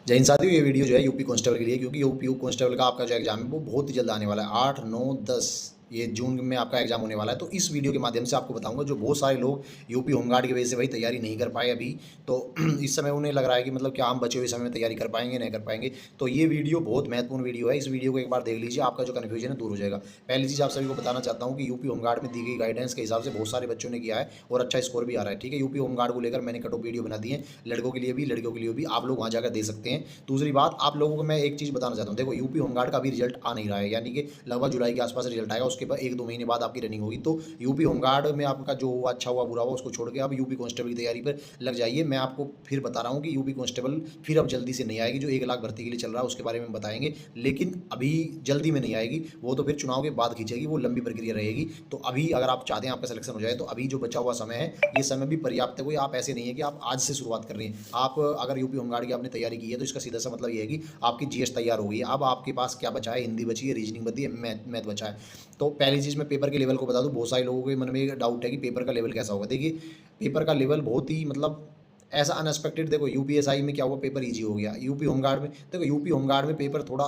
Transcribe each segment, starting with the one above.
जय हिंद साथियों, ये वीडियो जो है यूपी कांस्टेबल के लिए, क्योंकि यूपी कांस्टेबल का आपका जो एग्जाम है वो बहुत ही जल्द आने वाला है। 8, 9, 10 ये जून में आपका एग्जाम होने वाला है। तो इस वीडियो के माध्यम से आपको बताऊंगा, जो बहुत सारे लोग यूपी होमगार्ड की वजह से भाई तैयारी नहीं कर पाए अभी, तो इस समय उन्हें लग रहा है कि मतलब क्या हम बचे हुए समय में तैयारी कर पाएंगे नहीं कर पाएंगे। तो ये वीडियो बहुत महत्वपूर्ण वीडियो है। इस वीडियो को एक बार देख लीजिए, आपका जो कन्फ्यूजन है दूर हो जाएगा। पहली चीज़ आप सभी को बताना चाहता हूँ कि यूपी होमगार्ड में दी गई गाइडेंस के हिसाब से बहुत सारे बच्चों ने किया है और अच्छा स्कोर भी आ रहा है। ठीक है, यूपी होमगार्ड को लेकर मैंने कट ऑफ वीडियो बना दी है, लड़कों के लिए भी लड़कियों के लिए भी, आप लोग वहाँ जाकर दे सकते हैं। दूसरी बात, आप लोगों को मैं एक चीज़ बताना चाहता हूँ, देखो यूपी होमगार्ड का अभी रिजल्ट आ नहीं रहा है, यानी कि लगभग जुलाई के आसपास रिजल्ट आएगा, उसके बाद 1-2 महीने बाद आपकी रनिंग होगी। तो यूपी होमगार्ड में आपका जो हुआ अच्छा हुआ बुरा हुआ उसको छोड़ के आप यूपी कांस्टेबल की तैयारी पर लग जाइए। मैं आपको फिर बता रहा हूँ कि यूपी कांस्टेबल फिर अब जल्दी से नहीं आएगी, जो 1 लाख भर्ती के लिए चल रहा है उसके बारे में बताएंगे, लेकिन अभी जल्दी में नहीं आएगी, वो तो फिर चुनाव के बाद खींचेगी, वो लंबी प्रक्रिया रहेगी। तो अभी अगर आप चाहते हैं आपका सिलेक्शन हो जाए, तो अभी जो बचा हुआ समय है ये समय भी पर्याप्त है। कोई आप ऐसे नहीं है कि आप आज से शुरुआत कर रहे हैं। आप अगर यूपी होमगार्ड की आपने तैयारी की है तो इसका सीधा सा मतलब ये है कि आपकी जीएस तैयार हो गई है। अब आपके पास क्या बचा है? हिंदी बची है, रीजनिंग बची है, मैथ बचा है। तो पहली चीज़ मैं पेपर के लेवल को बता दूं, बहुत सारे लोगों के मन में एक डाउट है कि पेपर का लेवल कैसा होगा। देखिए, पेपर का लेवल बहुत ही मतलब ऐसा अनएक्सपेक्टेड, देखो यूपीएसआई में क्या हुआ, पेपर इजी हो गया। यूपी होमगार्ड में देखो, यूपी होमगार्ड में पेपर थोड़ा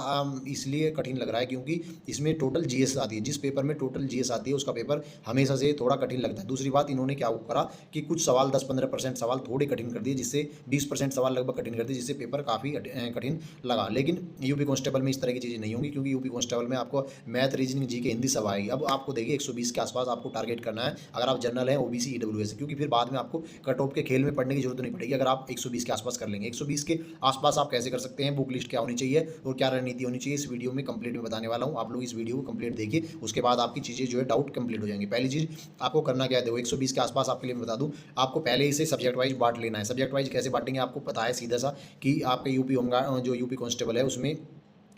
इसलिए कठिन लग रहा है क्योंकि इसमें टोटल जीएस आती है। जिस पेपर में टोटल जीएस आती है उसका पेपर हमेशा से थोड़ा कठिन लगता है। दूसरी बात, इन्होंने क्या करा कि कुछ सवाल 10-15% सवाल थोड़े कठिन कर दिए, जिससे 20% सवाल लगभग कठिन कर दिए, जिससे पेपर काफ़ी कठिन लगा। लेकिन यूपी कांस्टेबल में इस तरह की चीज़ें नहीं होंगी, क्योंकि यूपी कांस्टेबल में आपको मैथ, रीजनिंग, जी के, हिंदी सब आएगी। अब आपको देखिए 120 के आसपास आपको टारगेट करना है, अगर आप जनरल हैं, ओबीसी, ईडब्ल्यूएस, क्योंकि फिर बाद में आपको कट ऑफ के खेल में पढ़ने की जरूरत नहीं पड़ेगी अगर आप 120 के आसपास कर लेंगे। 120 के आसपास आप कैसे कर सकते हैं, बुक लिस्ट क्या होनी चाहिए और क्या रणनीति होनी चाहिए, इस वीडियो में कंप्लीट में बताने वाला हूं। आप लोग इस वीडियो को कंप्लीट देखिए, उसके बाद आपकी चीज़ें जो है डाउट कंप्लीट हो जाएंगी। पहली चीज़ आपको करना क्या है, देखो 120 के आसपास आपके लिए मैं बता दूं, आपको पहले ही से सब्जेक्ट वाइज बांट लेना है। सब्जेक्ट वाइज कैसे बांटेंगे आपको पता है सीधा सा, कि आपके यूपी होमगार्ड जो यूपी कांस्टेबल है उसमें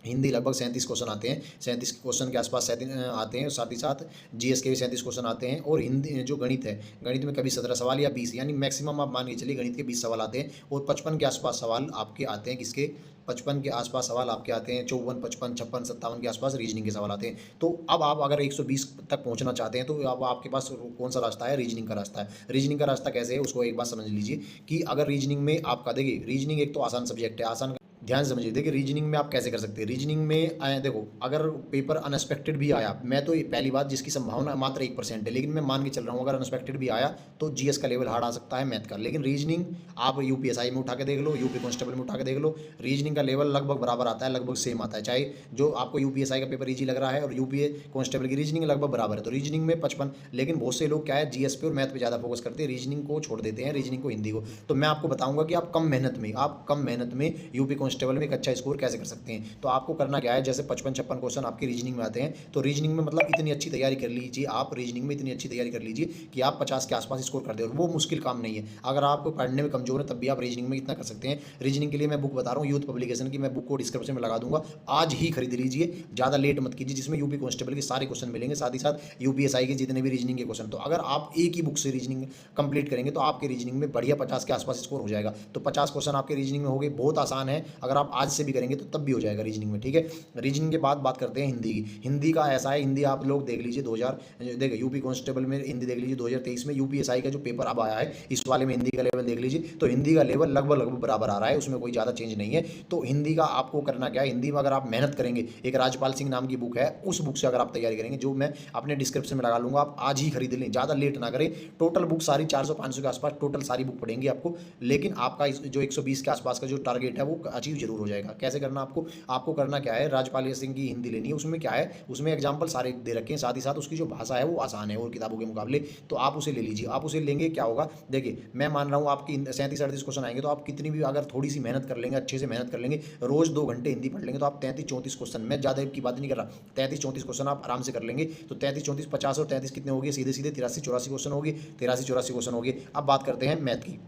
हिंदी लगभग 37 क्वेश्चन आते हैं, 37 क्वेश्चन के आसपास आते हैं। साथ ही साथ जीएस के भी 37 क्वेश्चन आते हैं। और हिंदी जो गणित है, गणित में कभी 17 सवाल या 20, यानी मैक्सिमम आप मान के चलिए गणित के 20 सवाल आते हैं। और 55 के आसपास सवाल आपके आते हैं, किसके? 55 के आसपास सवाल आपके आते हैं, 54, 55, 56, 57 के आसपास रीजनिंग के सवाल आते हैं। तो अब आप अगर 120 तक पहुंचना चाहते हैं तो अब आपके पास कौन सा रास्ता है? रीजनिंग का रास्ता है। रीजनिंग का रास्ता कैसे है उसको एक बार समझ लीजिए, कि अगर रीजनिंग में आपका, देखिए रीजनिंग एक तो आसान सब्जेक्ट है, आसान ध्यान से समझिए। देखिए रीजनिंग में आप कैसे कर सकते हैं, रीजनिंग में आए देखो, अगर पेपर अनएक्सपेक्टेड भी आया, मैं तो पहली बात जिसकी संभावना मात्र 1% है, लेकिन मैं मान के चल रहा हूँ अगर अनएक्सपेक्टेड भी आया तो जीएस का लेवल हार्ड आ सकता है, मैथ का। लेकिन रीजनिंग आप यूपीएसआई में उठा के देख लो, यूपी कांस्टेबल में उठा के देख लो, रीजनिंग का लेवल लगभग बराबर आता है, लगभग सेम आता है। चाहे जो आपको यूपीएसआई का पेपर ईजी लग रहा है और यूपीए कांस्टेबल की रीजनिंग लगभग बराबर है, तो रीजनिंग में 55। लेकिन बहुत से लोग क्या है, जीएस पे और मैथ पे ज़्यादा फोकस करते हैं, रीजनिंग को छोड़ देते हैं, रीजनिंग को, हिंदी को। तो मैं आपको बताऊंगा कि आप कम मेहनत में यूपी कांस्टेबल में एक अच्छा स्कोर कैसे कर सकते हैं। तो आपको करना क्या है, जैसे 55-56 क्वेश्चन आपके रीजनिंग में आते हैं, तो रीजनिंग में मतलब इतनी अच्छी तैयारी कर लीजिए, आप रीजनिंग में इतनी अच्छी तैयारी कर लीजिए कि आप 50 के आसपास स्कोर कर दे। और वो मुश्किल काम नहीं है, अगर आप पढ़ने में कमजोर है तब भी आप रीजनिंग में इतना कर सकते हैं। रीजनिंग के लिए मैं बुक बता रहा हूँ यूथ पब्लिकेशन की, मैं बुक को डिस्क्रिप्शन में लगा दूंगा, आज ही खरीद लीजिए, ज़्यादा लेट मत कीजिए, जिसमें यूपी कांस्टेबल के सारे क्वेश्चन मिलेंगे, साथ ही साथ यूपीएसआई के जितने भी रीजनिंग के क्वेश्चन। तो अगर आप एक ही बुक से रीजनिंग कंप्लीट करेंगे तो आपके रीजनिंग में बढ़िया 50 के आसपास स्कोर हो जाएगा। तो 50 क्वेश्चन आपके रीजनिंग में हो गए, बहुत आसान है, अगर आप आज से भी करेंगे तो तब भी हो जाएगा रीजनिंग में। ठीक है, रीजनिंग के बाद बात करते हैं हिंदी की। हिंदी का ऐसा है, हिंदी आप लोग देख लीजिए 2000, देखो यूपी कांस्टेबल में हिंदी देख लीजिए 2023 में यूपीएसआई का जो पेपर अब आया है, इस वाले में हिंदी का लेवल देख लीजिए, तो हिंदी का लेवल लगभग बराबर आ रहा है, उसमें कोई ज़्यादा चेंज नहीं है। तो हिंदी का आपको करना क्या है, हिंदी में अगर आप मेहनत करेंगे, एक राजपाल सिंह नाम की बुक है, उस बुक से अगर आप तैयारी करेंगे, जो मैं अपने डिस्क्रिप्शन में लगा लूंगा, आप आज ही खरीद लें, ज़्यादा लेट ना करें। टोटल बुक सारी 400-500 के आसपास टोटल सारी बुक पढ़ेंगे आपको, लेकिन आपका जो 120 के आसपास का जो टारगेट है वो अचीव जरूर हो जाएगा। कैसे करना आपको करना क्या है, राजपाल सिंह की हिंदी लेनी है, उसमें क्या है, उसमें एग्जाम्पल सारे दे रखे हैं, साथ ही साथ उसकी जो भाषा है वो आसान है और किताबों के मुकाबले। तो आप उसे ले लीजिए, आप उसे लेंगे क्या होगा, देखिए मैं मान रहा हूँ आपकी 37-38 क्वेश्चन आएंगे, तो आप कितनी भी अगर थोड़ी सी मेहनत कर लेंगे, अच्छे से मेहनत कर लेंगे, रोज 2 घंटे हिंदी पढ़ लेंगे, तो आप 33-34 क्वेश्चन, मैं ज़्यादा की बात नहीं कर रहा, 33-34 क्वेश्चन आप आराम से कर लेंगे। तो 33-34, 50 और 33 कितने हो गए, सीधे सीधे 83-84 क्वेश्चन हो गए, 83-84 क्वेश्चन हो गए। अब बात करते हैं मैथ की।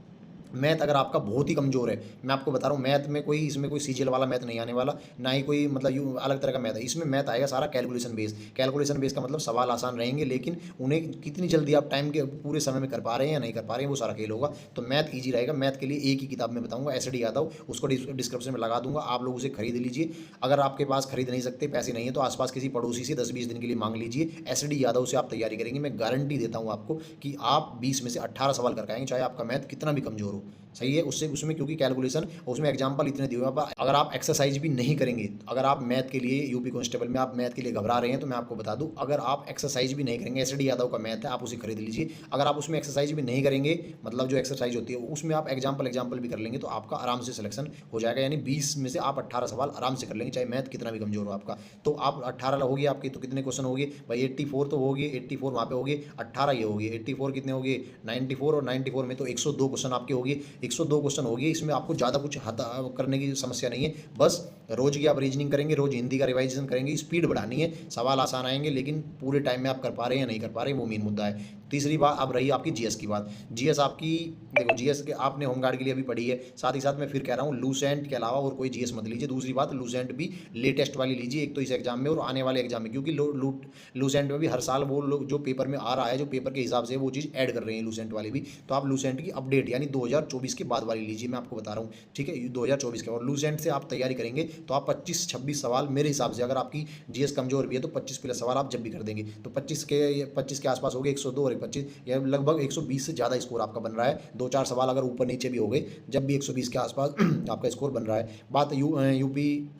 मैथ अगर आपका बहुत ही कमजोर है, मैं आपको बता रहा हूँ, मैथ में कोई इसमें कोई सीजीएल वाला मैथ नहीं आने वाला, ना ही कोई मतलब यू अलग तरह का मैथ है। इसमें मैथ आएगा सारा कैलकुलेशन बेस। कैलकुलेशन बेस का मतलब सवाल आसान रहेंगे, लेकिन उन्हें कितनी जल्दी आप टाइम के पूरे समय में कर पा रहे हैं या नहीं कर पा रहे हैं, वो सारा खेल होगा। तो मैथ ईजी रहेगा। मैथ के लिए एक ही किताब में बताऊंगा, एसडी यादव, उसको डिस्क्रिप्शन में लगा दूंगा, आप लोग उसे खरीद लीजिए। अगर आपके पास खरीद नहीं सकते, पैसे नहीं है, तो आसपास किसी पड़ोसी से 10-20 दिन के लिए मांग लीजिए। एसडी यादव से आप तैयारी करेंगे, मैं गारंटी देता हूँ आपको कि आप 20 में से 18 सवाल कर पाएंगे, चाहे आपका मैथ कितना भी कमजोर हो। सही है, उससे उसमें क्योंकि कैलकुलेशन उसमें एग्जाम्पल इतने दिए हुए हैं। अगर आप एक्सरसाइज भी नहीं करेंगे, अगर आप मैथ के लिए यूपी कांस्टेबल में आप मैथ के लिए घबरा रहे हैं, तो मैं आपको बता दूं, अगर आप एक्सरसाइज भी नहीं करेंगे, एसडी यादव का मैथ है, आप उसे खरीद लीजिए। अगर आप उसमें एक्सरसाइज भी नहीं करेंगे, मतलब जो एक्सरसाइज होती है उसमें आप एग्जाम्पल भी कर लेंगे, तो आपका आराम से सिलेक्शन हो जाएगा। यानी 20 में से आप 18 सवाल आराम से कर लेंगे, चाहे मैथ कितना भी कमजोर हो आपका। तो आप 18 होगी आपकी, तो कितने क्वेश्चन हो गए भाई? 84 तो हो गए, 84 वहाँ पे हो गए, 18 ये हो गए, 84 कितने हो गए? 94, और 94 में तो 102 क्वेश्चन आपके हो गए। 102 क्वेश्चन हो गए, इसमें आपको ज़्यादा कुछ करने की समस्या नहीं है। बस रोज की आप रीजनिंग करेंगे, रोज हिंदी का रिवाइजेशन करेंगे, स्पीड बढ़ानी है, सवाल आसान आएंगे, लेकिन पूरे टाइम में आप कर पा रहे हैं या नहीं कर पा रहे हैं, वो मेन मुद्दा है। तीसरी बात अब रही आपकी जीएस की बात। जीएस आपकी, देखो जीएस के आपने होमगार्ड के लिए भी पढ़ी है, साथ ही साथ मैं फिर कह रहा हूँ लूसेंट के अलावा और कोई जीएस मत लीजिए। दूसरी बात, लूसेंट भी लेटेस्ट वाली लीजिए, एक तो इस एग्जाम में और आने वाले एग्जाम में, क्योंकि लूसेंट में भी हर साल वो लोग जो पेपर में आ रहा है, जो पेपर के हिसाब से वो चीज़ ऐड कर रहे हैं लूसेंट वाली भी। तो आप लूसेंट की अपडेट यानी 2024 के बाद वाली लीजिए, मैं आपको बता रहा हूँ, ठीक है? 2024 के, और लूसेंट से आप तैयारी करेंगे तो आप 25-26 सवाल मेरे हिसाब से, अगर आपकी जीएस कमजोर भी है तो 25 प्लस सवाल आप जब भी कर देंगे तो 25 के आसपास हो गए, 102 और 25, या लगभग 120 से ज़्यादा स्कोर आपका बन रहा है। 2-4 सवाल अगर ऊपर नीचे भी हो गए, जब भी 120 के आसपास आपका स्कोर बन रहा है। बात यूपी,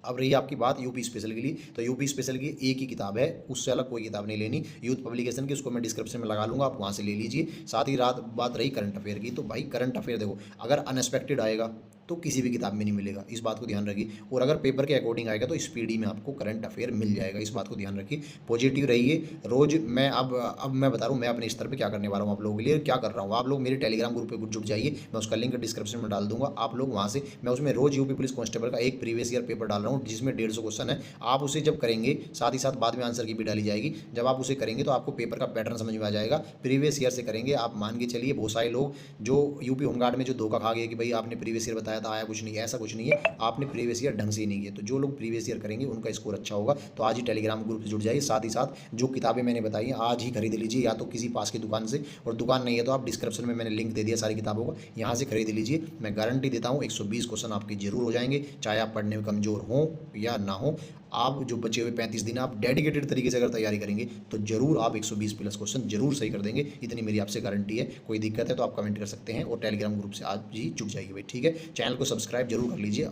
अब रही आपकी बात यूपी स्पेशल के लिए, तो यूपी स्पेशल की एक ही किताब है, उससे अलग कोई किताब नहीं लेनी, यूथ पब्लिकेशन की, उसको मैं डिस्क्रिप्शन में लगा लूँगा, आप वहाँ से ले लीजिए। साथ ही बात रही करंट अफेयर की, तो भाई करंट अफेयर देखो, अगर अनएक्सपेक्टेड आएगा तो किसी भी किताब में नहीं मिलेगा, इस बात को ध्यान रखिए। और अगर पेपर के अकॉर्डिंग आएगा तो स्पीडी में आपको करंट अफेयर मिल जाएगा, इस बात को ध्यान रखिए। पॉजिटिव रहिए रोज। मैं अब मैं बता रहा हूँ मैं अपने स्तर पे क्या करने वाला हूँ, आप लोगों के लिए क्या कर रहा हूँ। आप लोग मेरे टेलीग्राम ग्रुप पे जुड़ जाइए, मैं उसका लिंक डिस्क्रिप्शन में डाल दूंगा, आप लोग वहाँ से, मैं उसमें रोज यूपी पुलिस कांस्टेबल का एक प्रीवियस ईयर पेपर डाल रहा हूँ, जिसमें 150 क्वेश्चन है। आप उसे जब करेंगे, साथ ही साथ बाद में आंसर की भी डाली जाएगी, जब आप उसे करेंगे तो आपको पेपर का पैटर्न समझ में आ जाएगा। प्रीवियस ईयर से करेंगे, आप मान के चलिए बहुत सारे लोग जो यूपी होमगार्ड में जो धोखा खा गए कि भाई आपने प्रीवियस ईयर बताया था आया कुछ नहीं, ऐसा कुछ नहीं है, आपने प्रीवियस ईयर ढंग से ही नहीं किया। तो जो लोग प्रीवियस ईयर करेंगे उनका स्कोर अच्छा होगा। तो आज ही टेलीग्राम ग्रुप से जुड़ जाइए, साथ ही साथ जो किताबें मैंने बताई हैं आज ही खरीद लीजिए, या तो किसी पास की दुकान से, और दुकान नहीं है तो आप डिस्क्रिप्शन में मैंने लिंक दे दिया सारी किताबों का, यहाँ से खरीद लीजिए। मैं गारंटी देता हूँ 120 क्वेश्चन आपके जरूर हो जाएंगे, चाहे आप पढ़ने में कमजोर हों या ना हो। आप जो बचे हुए 35 दिन आप डेडिकेटेड तरीके से अगर तैयारी करेंगे तो जरूर आप 120 प्लस क्वेश्चन जरूर सही कर देंगे, इतनी मेरी आपसे गारंटी है। कोई दिक्कत है तो आप कमेंट कर सकते हैं, और टेलीग्राम ग्रुप से आज ही जुड़ जाइए भाई, ठीक है? चैनल को सब्सक्राइब जरूर कर लीजिए।